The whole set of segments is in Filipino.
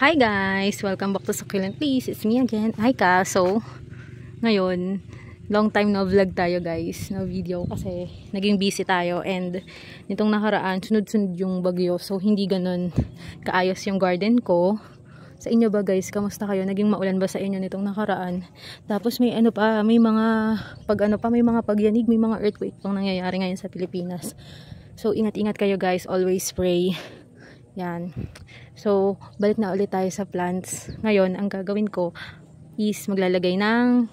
Hi guys! Welcome back to Succulent Please. It's me again, Aika. So, ngayon, long time no vlog tayo guys. No video kasi naging busy tayo and nitong nakaraan, sunod-sunod yung bagyo. So, hindi ganun kaayos yung garden ko. Sa inyo ba guys? Kamusta kayo? Naging maulan ba sa inyo nitong nakaraan? Tapos may ano pa, may mga may mga pagyanig, may mga earthquake pang nangyayari ngayon sa Pilipinas. So, ingat-ingat kayo guys. Always pray. Yan. So, balik na ulit tayo sa plants. Ngayon, ang gagawin ko is maglalagay ng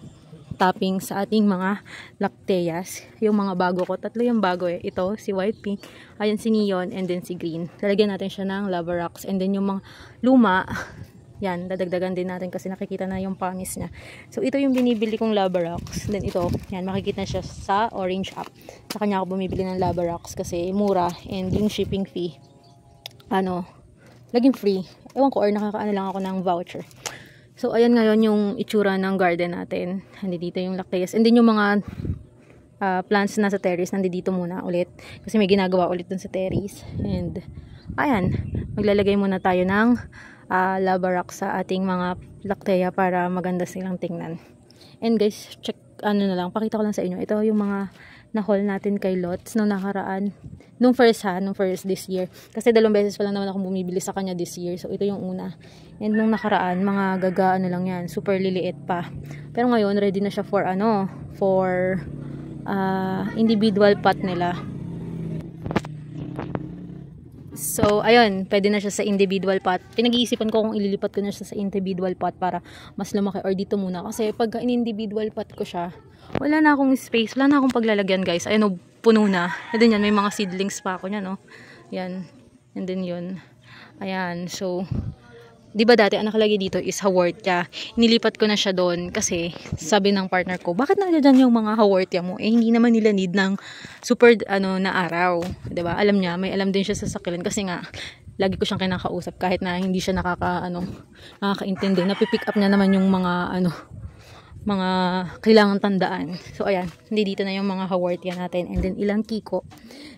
topping sa ating mga lacteas. Yung mga bago ko. Tatlo yung bago eh. Ito, si white pink. Ayan si neon and then si green. Lalagyan natin siya ng lava rocks. And then yung mga luma, yan, dadagdagan din natin kasi nakikita na yung pamis niya. So, ito yung binibili kong lava rocks. Then ito, yan, makikita siya sa orange app. Sa kanya ako bumibili ng lava rocks kasi mura and yung shipping fee laging free. Ewan ko or nakakaano lang ako ng voucher. So, ayan ngayon yung itsura ng garden natin. Nandito yung lacteas. And then yung mga plants na sa terrace, nandito muna ulit. Kasi may ginagawa ulit dun sa terrace. And, ayan. Maglalagay muna tayo ng lava rock sa ating mga lactea para maganda silang tingnan. And guys, check, pakita ko lang sa inyo. Ito yung mga na-haul natin kay Lots nung nakaraan. Nung first this year. Kasi 2 beses pa lang naman ako bumibili sa kanya this year. So, ito yung una. And nung nakaraan, mga lang yan. Super liliit pa. Pero ngayon, ready na siya for individual pot nila. So, ayun, pwede na siya sa individual pot. Pinag-iisipan ko kung ililipat ko na siya sa individual pot para mas lumaki or dito muna. Kasi pagka in-individual pot ko siya, wala na akong space, wala na akong paglalagyan guys. Ayun, puno na. And then yan, may mga seedlings pa ako niya, no? Yan. And then yun. Ayan, so, di ba dati ang nakalagay dito is haworthia. Nilipat ko na siya doon kasi sabi ng partner ko, bakit nandiyan yung mga haworthia mo? Eh, hindi naman nila need ng super, na araw. Diba? Alam niya, may alam din siya sa sakilan kasi nga, lagi ko siyang kinakausap kahit na hindi siya nakakaintindi. Napipick up niya naman yung mga, mga kailangan tandaan. So, ayan. Hindi dito na yung mga haworthia natin. And then, ilang kiko.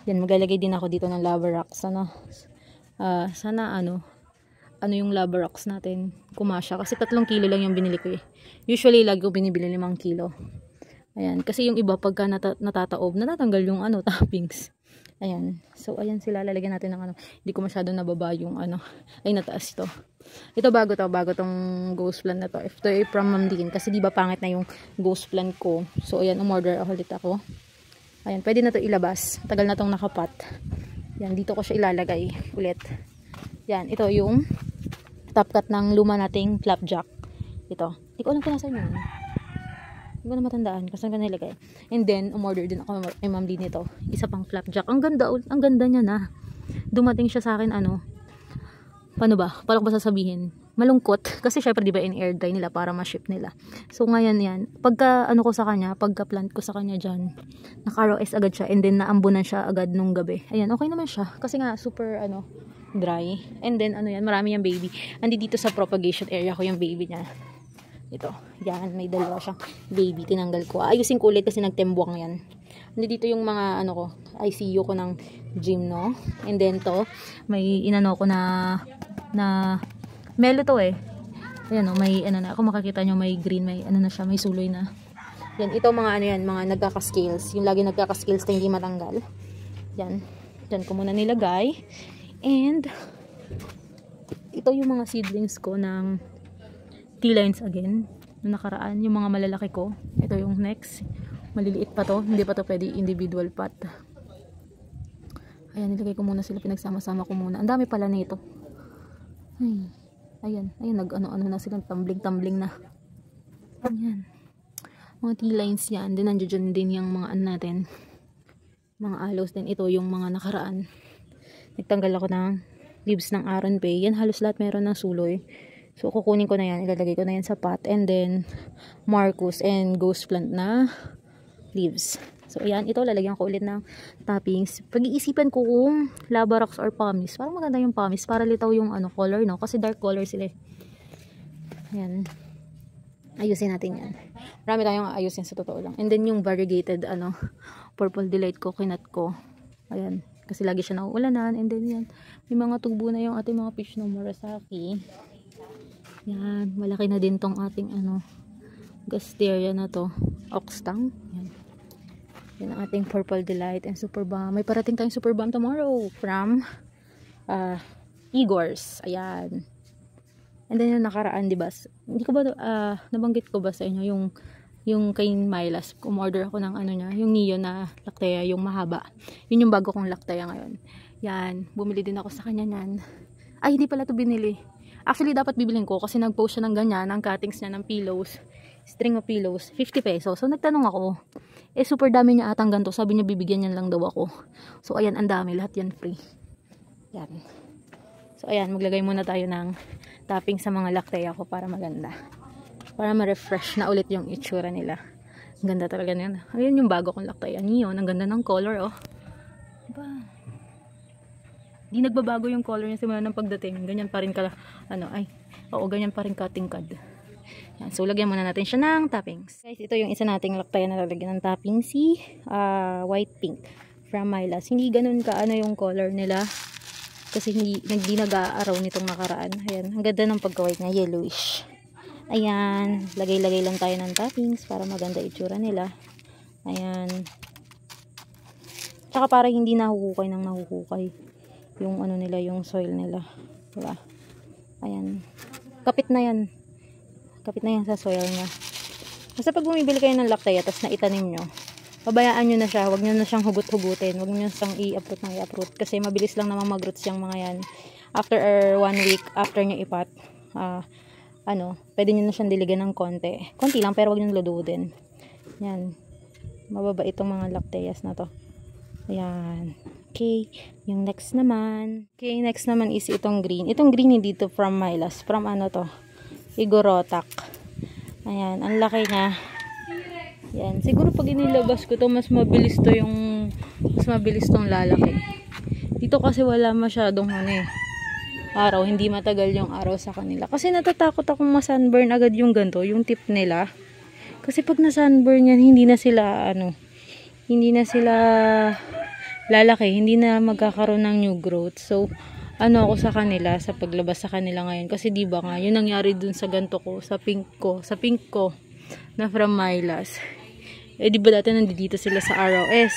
Yan, maglalagay din ako dito ng lava rocks. Sana, yung lava rocks natin kumasya. Kasi 3 kilo lang yung binili ko eh. Usually, lagi ko binibili 5 kilo. Ayan. Kasi yung iba, pagka natataob, natatanggal yung toppings. Ayan. So, ayan sila. Lalagyan natin ng Hindi ko masyado nababa yung ay, nataas ito. Ito bago tong ghost plant na to. Ito ay from Ma'am Dean. Kasi di ba pangit na yung ghost plant ko. So, ayan. Umorder ulit ako. Ayan. Pwede na to ilabas. Tagal na tong nakapat. Yan. Dito ko siya ilalagay ulit. Yan. Ito yung top cut ng luma nating flapjack. Ito. Hindi ko alam kung nasa yun. Hindi ko na matandaan kasi saan ka nilagay. And then, umorder din ako kay Ma'am Dean nito. Isa pang flapjack. Ang ganda niya na. Dumating siya sa akin, paano ba? Paano ko ba sasabihin? Malungkot. Kasi syempre, di ba, in-air dry nila para ma-ship nila. So, ngayon yan. Pagka, ko sa kanya, pagka plant ko sa kanya dyan, naka-ROS agad siya. And then, naambunan siya agad nung gabi. Ayan, okay naman siya. Kasi nga, super, dry. And then, yan, marami yung baby. Andi dito sa propagation area ko yung baby niya. Ito. Yan, may 2 siyang baby. Tinanggal ko. Ayusin ko ulit kasi nagtembuang yan. Andi dito yung mga, ICU ko ng gym, no? And then to, may ko na melo to eh. Ayan, may, kung makakita nyo, may green, may, na siya, may suloy na. Yan, ito mga, mga nagkaka-scales. Yung lagi nagkaka-scales na hindi matanggal. Yan. Diyan ko muna nilagay. And, ito yung mga seedlings ko ng tea lines again. Nung nakaraan, yung mga malalaki ko. Ito yung next. Maliliit pa to. Hindi pa to pwede individual pot. Ayan, nilagay ko muna sila. Pinagsama-sama ko muna. Ang dami pala nito. Ay, ayan. Ayan, na silang tumbling-tumbling na. Ayan. Mga tea lines yan. Then, nandiyan din yung mga natin. Mga aloes din. Ito yung mga nakaraan. Nagtanggal ako ng leaves ng Aron Bay. Yan, halos lahat meron ng suloy. So, kukunin ko na yan. Ilalagay ko na yan sa pot. And then, Marcus and ghost plant na leaves. So, ayan. Ito, lalagyan ko ulit ng toppings. Pag-iisipan ko kung lava rocks or pumice. Parang maganda yung pumice. Para litaw yung color, no? Kasi dark color sila. Ayan. Ayusin natin yan. Marami tayong ayusin sa totoo lang. And then, yung variegated, purple delight coconut ko. Ayan. Kasi lagi siya nauulanan. And then, yan. May mga tubo na yung ating mga peach ng Murasaki. Yan, malaki na din tong ating ano, gasteria na to. Oxtang. Yan. Yan ang ating Purple Delight and Super Balm. May parating tayong Super Balm tomorrow from Igor's. Ayan. And then yung nakaraan, diba? Hindi ko ba, nabanggit ko ba sa inyo yung kay Mylas, umorder ako ng ano niya, yung Neo na Lactea, yung mahaba. Yun yung bago kong Lactea ngayon. Yan, bumili din ako sa kanya niyan. Ay, hindi pala to binili. Actually, dapat bibilin ko kasi nag-post siya ng ganyan, ng cuttings niya ng pillows, string of pillows, 50 pesos. So, nagtanong ako, super dami niya atang ganito. Sabi niya, bibigyan niya lang daw ako. So, ayan, ang dami. Lahat yan free. Yan. So, ayan, maglagay muna tayo ng topping sa mga Lactea ko para maganda. Para ma-refresh na ulit yung itsura nila. Ang ganda talaga niyan. Ayun yung bago kong Lactea Neon. Ang ganda ng color, oh. Diba? Di nagbabago yung color niya simula ng pagdating. Ganyan pa rin ganyan pa rin katingkad. Yan. So, lagyan muna natin siya ng toppings. Guys, ito yung isa nating Lactea na lalagyan ng topping, si white pink from Mylas. Hindi ganun ka yung color nila. Kasi hindi nag-aaraw nitong nakaraan. Ayan, ang ganda ng pagka-white niya, yellowish. Ayan, lagay-lagay lang tayo ng toppings para maganda itsura nila. Ayan. Tsaka para hindi nahuhukay ng nahuhukay yung ano nila, yung soil nila. Diba? Ayan. Kapit na yan. Kapit na yan sa soil niya. Basta pag bumibili kayo ng Lactea, tapos naitanim nyo, pabayaan nyo na siya. Huwag nyo na siyang hugot-hugutin. Huwag nyo siyang i-uproot. Kasi mabilis lang naman mag-roots yung mga yan. After 1 week, after nyo ipat, pwede nyo na siyang diligan ng konti. Konti lang, pero huwag nyo ludutin. Yan. Mababa itong mga Lacteas na to. Ayan. Okay. Yung next naman. Okay, next naman is itong green. Itong green hindi to from Mylas. From ano to? Igorotak. Ayan. Ang laki niya. Yan. Siguro pag inilabas ko to, mas mabilis tong lalaki. Dito kasi wala masyadong araw. Hindi matagal yung araw sa kanila. Kasi natatakot akong ma-sunburn agad yung ganito, yung tip nila. Kasi pag na-sunburn yan, hindi na sila lalaki. Hindi na magkakaroon ng new growth. So, ako sa kanila, sa paglabas sa kanila ngayon. Kasi diba nga, yun nangyari dun sa ganito ko, sa pink ko, na from Mylas. Diba dati nandito sila sa ROS.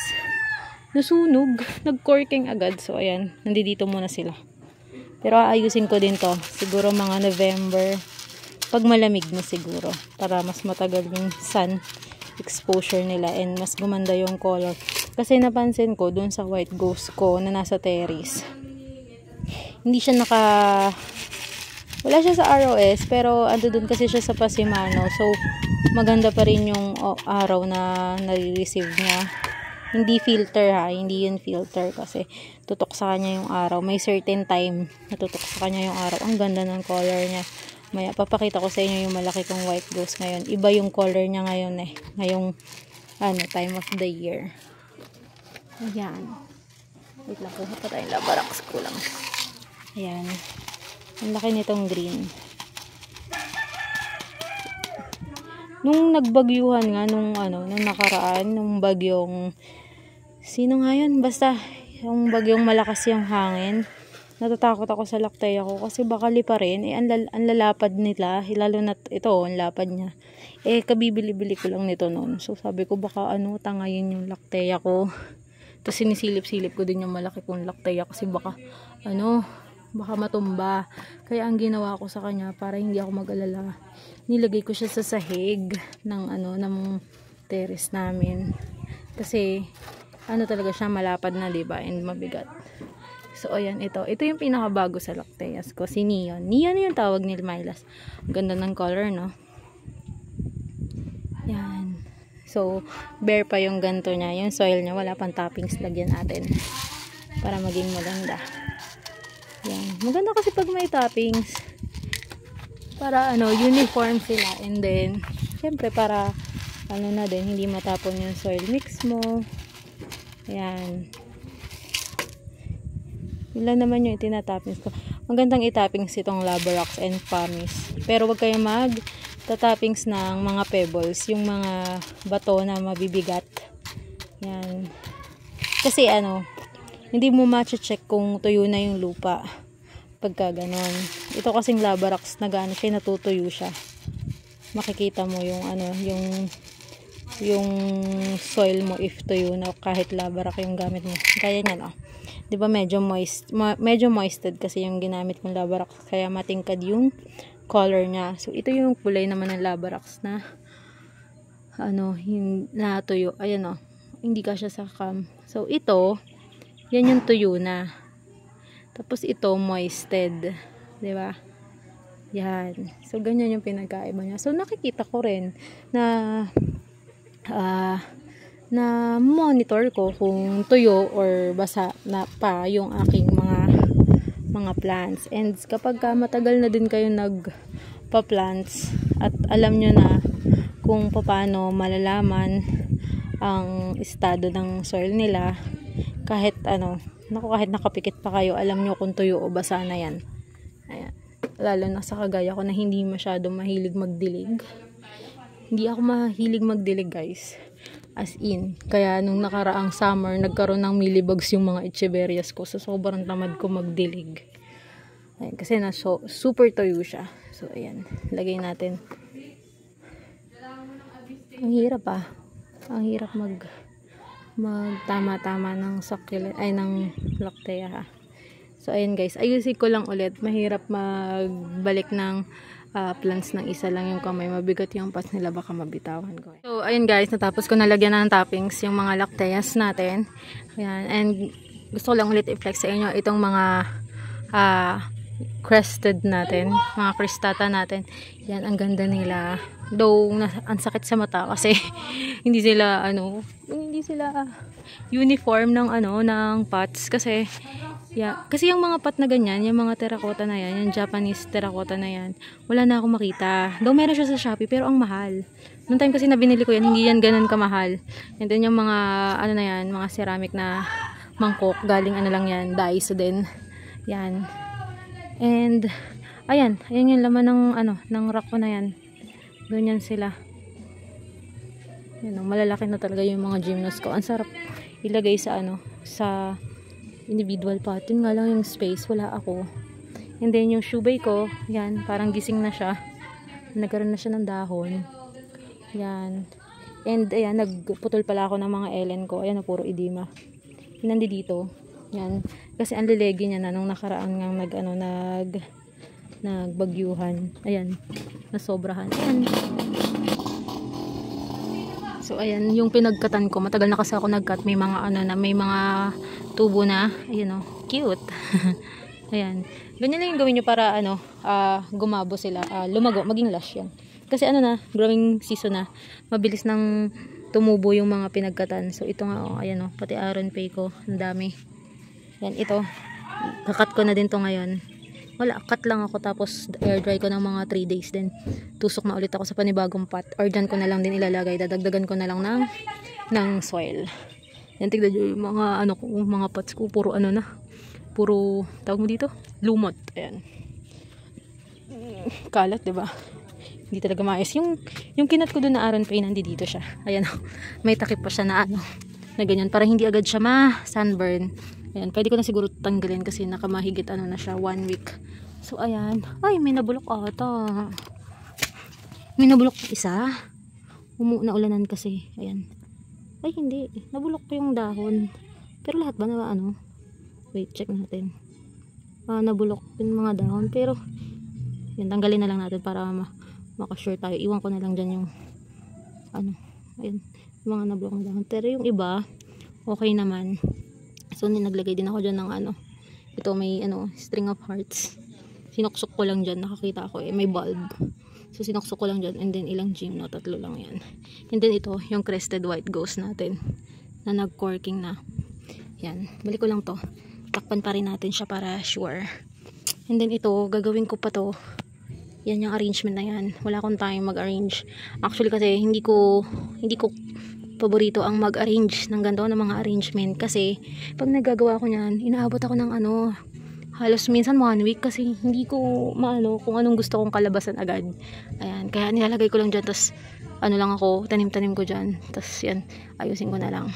Nasunog. Nag-corking agad. So, ayan. Nandito muna sila. Pero aayusin ko din to. Siguro mga November. Pag malamig na siguro. Para mas matagal yung sun exposure nila. And mas gumanda yung color. Kasi napansin ko dun sa white ghost ko na nasa terrace. Hindi siya wala siya sa ROS. Pero ando dun kasi siya sa Pasimano. So, maganda pa rin yung araw na nare-receive niya. Hindi filter hindi yun filter kasi tutok sa kanya yung araw. May certain time na tutok sa kanya yung araw. Ang ganda ng color niya. Maya papakita ko sa inyo yung malaki kong white ghost ngayon. Iba yung color niya ngayon ngayong time of the year. Ayan. Wait lang, kuha pa tayong labarax ko lang. Ayan. Ang laki nitong green. Nung nagbagyuhan nga, nung nakaraan, nung bagyong, sino nga yun? Basta, yung bagyong malakas yung hangin. Natatakot ako sa Lactea ko kasi baka liparin. Ang lalapad nila, lalo na ito, ang lapad niya. Kabibili-bili ko lang nito noon. So, sabi ko baka tangayin yung Lactea ko. Tapos sinisilip-silip ko din yung malaki kong Lactea kasi baka matumba. Kaya ang ginawa ko sa kanya para hindi ako mag-alala, nilagay ko siya sa sahig ng terrace namin. Kasi talaga siya, malapad na, diba? And mabigat. So ayan, ito yung pinakabago sa Lacteas ko, si Neon. Neon yung tawag ni Mylas. Ganda ng color, no? Yan. So bare pa yung ganto niya. Yung soil niya, wala pang toppings, lagyan natin para maging maganda. Yan. Maganda kasi pag may toppings. Para uniform sila. And then, syempre para na din, hindi matapon yung soil mix mo. Ayan. Yun lang naman yung itinatoppings ko. Magandang itoppings itong Labarax and Pumice. Pero wag kayo mag-toppings ng mga pebbles. Yung mga bato na mabibigat. Yan. Kasi hindi mo ma-check kung tuyo na yung lupa. Pagka ganon. Ito kasing Lavarax na gano'n siya, natutuyo siya. Makikita mo yung ano, yung soil mo if tuyo na kahit Lavarax yung gamit mo. Kaya niyan, oh. 'Di ba medyo medyo moisted kasi yung ginamit kong Lavarax, kaya matingkad yung color niya. So ito yung kulay naman ng Lavarax na ano, natuyo. Ayan, oh. Hindi ka siya sa cam. So ito, yan yung tuyo na. Tapos ito moisted, 'di ba? Yan. So ganyan yung pinagkaiba niya. So nakikita ko rin na na monitor ko kung tuyo or basa na pa yung aking mga plants. And kapag matagal na din kayo nagpa-plants at alam nyo na kung paano malalaman ang estado ng soil nila, kahit kahit nakapikit pa kayo, alam nyo kung tuyo o basa na yan. Ayan. Lalo na sa kagaya ko na hindi masyado mahilig magdilig. Hindi ako mahilig magdilig, guys. As in. Kaya nung nakaraang summer, nagkaroon ng millibugs yung mga echeverias ko. So, sobrang tamad ko magdilig. Ayan, kasi super tuyo siya. So, ayan. Lagay natin. Ang hirap Ang hirap magtama-tama ng ng Lactea. So, ayan guys. Ayusin ko lang ulit. Mahirap magbalik ng plants ng isa lang yung kamay. Mabigat yung pas nila, baka mabitawan ko. So, ayun guys, natapos ko nalagyan na ng toppings yung mga Lacteas natin. Ayan, and gusto ko lang ulit i-flex sa inyo itong mga crested natin, mga cristata natin. Yan, ang ganda nila. Though, ang sakit sa mata kasi hindi sila uniform ng pots kasi kasi yung mga pot na ganyan, yung mga terracotta na yan, yung Japanese terracotta na yan, wala na akong makita. Though meron siya sa Shopee, pero ang mahal. Noong time kasi na binili ko yan, hindi yan ganun kamahal. And then yung mga, na yan, mga ceramic na mangkok, galing lang yan, Daiso din. Yan. And, ayan yung laman ng rack ko na yan. Doon yan sila. Yan, malalaki na talaga yung mga gymnos ko. Ang sarap ilagay sa sa individual pot. Yun nga lang yung space, wala ako. And then yung shoebay ko, yan, parang gising na siya. Nagkaroon na siya ng dahon. Yan. And ayan, nagputol pala ako ng mga elen ko. Ayan, puro edema. Hinandi dito. Yan. Kasi ang lilegi niya na nung nakaraan ngang nagbagyuhan. Ayan. Nasobrahan. Ayan. So, ayan, yung pinagkatan ko, matagal na kasi ako nagkat, may mga may mga tubo na, ayan cute. Ayan. Ganyan lang yung gawin nyo para, gumabo sila, lumago, maging lush yan. Kasi growing season na, mabilis nang tumubo yung mga pinagkatan. So, ito nga, ayan pati Aron Pay ko, ang dami. Yan, ito, kakat ko na din to ngayon. Wala, cut lang ako tapos air dry ko ng mga 3 days din. Tusok na ulit ako sa panibagong pot. Or dyan ko na lang din ilalagay. Dadagdagan ko na lang ng soil. Yan, tignan nyo yung mga mga pots ko. Puro puro, tawag mo dito? Lumot. Ayan. Kalat, diba? Hindi talaga maayos. Yung kinat ko doon na Aron Pay, nandito siya. Ayan, may takip pa siya na na ganyan. Para hindi agad siya sunburn. Ayan, pwede ko na siguro tanggalin kasi nakamahigit na siya, 1 week. So, ayan. Ay, may nabulok ata. May nabulok isa. Naulanan kasi. Ayan. Ay, hindi. Nabulok ko yung dahon. Pero lahat ba na wait, check natin. Nabulok yung mga dahon. Pero, yan, tanggalin na lang natin para makasure tayo. Iwan ko na lang dyan yung ayan, yung mga nabulok na dahon. Pero yung iba, okay naman. So, naglagay din ako dyan ng ito may string of hearts. Sinuksok ko lang dyan. Nakakita ako may bulb. So, sinuksok ko lang dyan. And then, ilang gym, 3 lang yan. And then, ito, yung crested white ghost natin. Na nag-corking na. Yan. Balik ko lang to. Takpan pa rin natin siya para sure. And then, ito, gagawin ko pa to. Yan yung arrangement na yan. Wala akong time mag-arrange. Actually, kasi hindi ko paborito ang mag-arrange ng ganito ng mga arrangement kasi pag nagagawa ko niyan, inaabot ako ng halos minsan 1 week kasi hindi ko kung anong gusto kong kalabasan agad. Ayan, kaya nilalagay ko lang dyan, tas lang ako, tanim-tanim ko dyan, tas yan, ayusin ko na lang.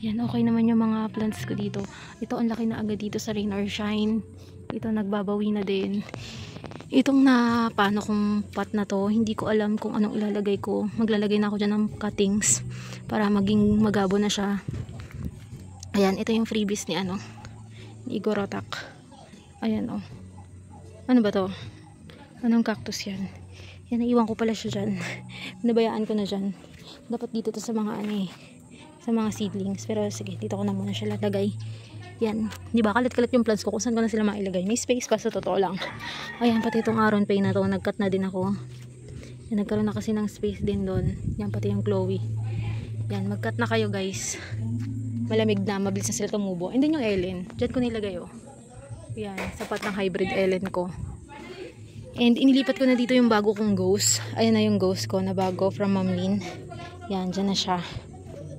Yan, okay naman yung mga plants ko dito. Ito, ang laki na agad dito sa Rain or Shine. Ito nagbabawi na din. Itong na paano kong pot na to, hindi ko alam kung anong ilalagay ko. Maglalagay na ako dyan ng cuttings para maging magabo na siya. Ayan, ito yung freebies ni Igor Rotak. Ayan oh. Ano ba to? Anong cactus yan? Yan, naiwan ko pala siya dyan. Nabayaan ko na dyan. Dapat dito to sa mga sa mga seedlings. Pero sige, dito ko na muna siya lalagay. Yan, di ba kalat-kalat yung plants ko kung saan ko na sila mailagay. May space pa sa totoo lang. Ayan, pati itong Aron Pay na to, nag-cut na din ako. Yan, nagkaroon na kasi ng space din doon. Yan, pati yung Chloe. Yan, mag-cut na kayo guys. Malamig na, mabilis na sila tumubo. And then yung Ellen, dyan ko nilagay oh. Yan, sapat ng hybrid Ellen ko. And inilipat ko na dito yung bago kong ghost. Ayan na yung ghost ko na bago from Ma'am Lynn. Yan, dyan na siya.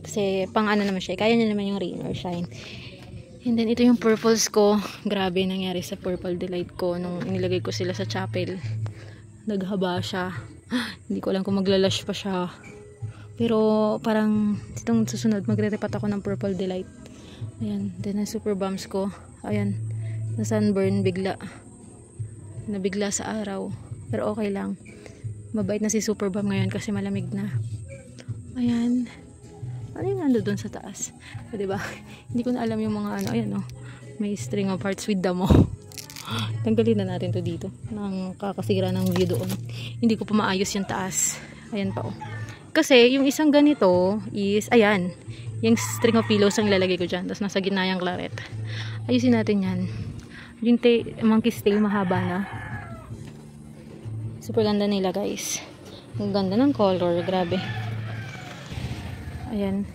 Kasi pang ano naman siya, kaya niya naman yung rain or shine. And then ito yung purples ko. Grabe nangyari sa Purple Delight ko nung inilagay ko sila sa chapel. Naghaba siya. Hindi ko alam kung maglalash pa siya. Pero parang itong susunod magre-repat ako ng Purple Delight. Ayan. Then ang super bumps ko. Ayan. Na sunburn bigla. Nabigla sa araw. Pero okay lang. Mabait na si super bump ngayon kasi malamig na. Ayan. Ano yung nando doon sa taas? O, diba? Hindi ko na alam yung mga ayan oh. May string of hearts with damo. Tanggalin na natin to dito. Nang kakasira ng view doon. Hindi ko pa maayos yung taas. Ayan pa oh. Kasi yung isang ganito is, ayan. Yung string of pillows ang ilalagay ko dyan. Tapos nasa gitna yung claret. Ayusin natin yan. Yung monkey's tail mahaba na. Super ganda nila guys. Ang ganda ng color. Grabe. Ayan.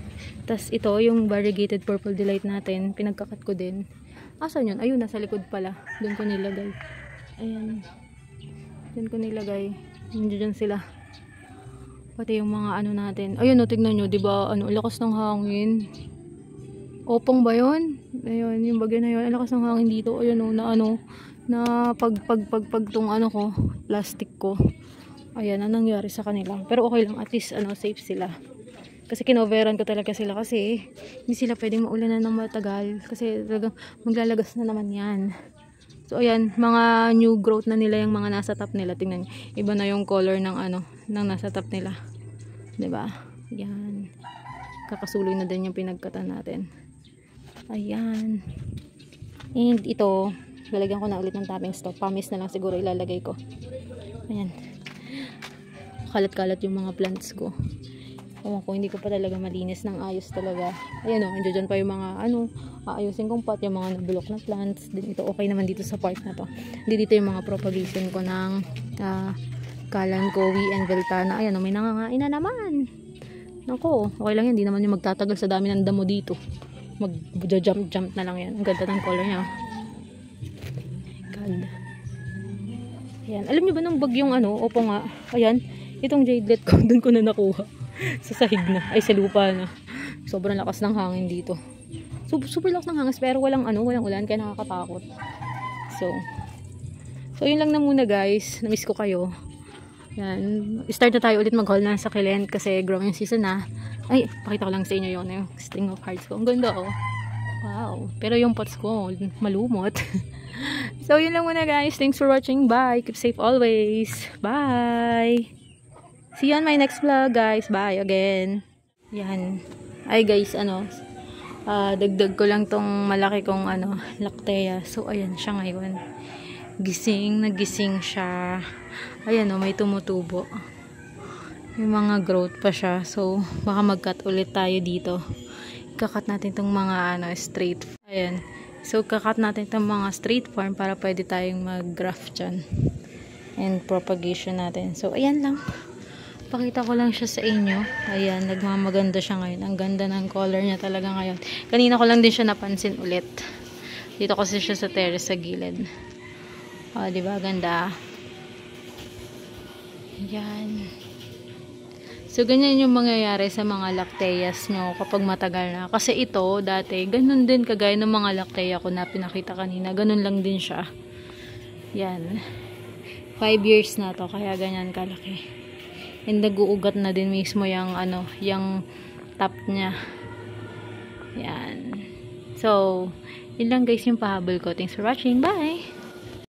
Tapos ito, yung variegated Purple Delight natin, pinagkakat ko din. Asan yun? Ayun, nasa likod pala. Doon ko nilagay. Ayan. Doon ko nilagay. Diyan sila. Pati yung mga natin. Ayun, tignan nyo, diba? Lakas ng hangin. Opong ba yun? Ayun, yung bagay na yun. Lakas ng hangin dito. Ayun, na pagtong ko, plastic ko. Ayan, anong nangyari sa kanila. Pero okay lang, at least, safe sila. Kasi kinoveran ko talaga sila kasi hindi sila pwedeng maulanan ng matagal kasi talagang maglalagas na naman yan. So ayan, mga new growth na nila yung mga nasa top nila. Tingnan niyo, iba na yung color ng ng nasa top nila. 'Di ba? Yan. Kakasuloy na din yung pinagkatan natin. Ayan. And ito, lalagyan ko na ulit ng topping stock. Pamis na lang siguro ilalagay ko. Ayan. Kalat-kalat yung mga plants ko. Ko hindi ko pa talaga malinis ng ayos talaga. Ayan andyan pa yung mga aayusin kong pot, yung mga nabulok na plants. Din ito okay naman dito sa part na to. Dito yung mga propagation ko ng Kalanchoe and Veltana. Ayan may nangangain na naman. Nako, okay lang yan, hindi naman yung magtatagal sa dami ng damo dito. Mag-jump na lang yan. Ang ganda ng color niya. God. Ayan, alam niyo ba nung bagyong opo nga. Ayan, itong jadelet ko doon ko na nakuha. Sa sahig na, ay sa lupa na. Sobrang lakas ng hangin dito. Super lakas ng hangin pero walang ulan kaya nakakatakot. So yun lang na muna guys. Na-miss ko kayo. Yan, start na tayo ulit mag-haul na sa Kilent kasi growing season na. Ay, pakita ko lang sa inyo yung string of hearts ko. Ang ganda oh. Wow. Pero yung pots ko malumot. So yun lang muna guys. Thanks for watching. Bye. Keep safe always. Bye. See you on my next vlog, guys. Bye again. Yan. Ay, guys, dagdag ko lang tong malaki kong, Lactea. So, ayan siya ngayon. Nagising siya. Ayan, may tumutubo. Yung mga growth pa siya. So, baka mag-cut ulit tayo dito. Kakat natin tong mga, straight. Ayan. So, kakat natin tong mga straight farm para pwede tayong mag-graft dyan. And propagation natin. So, ayan lang. Pakita ko lang siya sa inyo. Ayan, nagmamaganda siya ngayon. Ang ganda ng color niya talaga ngayon. Kanina ko lang din siya napansin ulit. Dito kasi siya sa terrace sa gilid. O, diba? Ganda. Ayan. So, ganyan yung mangyayari sa mga lacteas nyo kapag matagal na. Kasi ito, dati, ganun din kagaya ng mga lactea ko na pinakita kanina. Ganun lang din siya. Yan. 5 years na to, kaya ganyan kalaki. And nag-uugat na din mismo yung yung top niya. Yan. So, yun lang guys yung pahabol ko. Thanks for watching. Bye!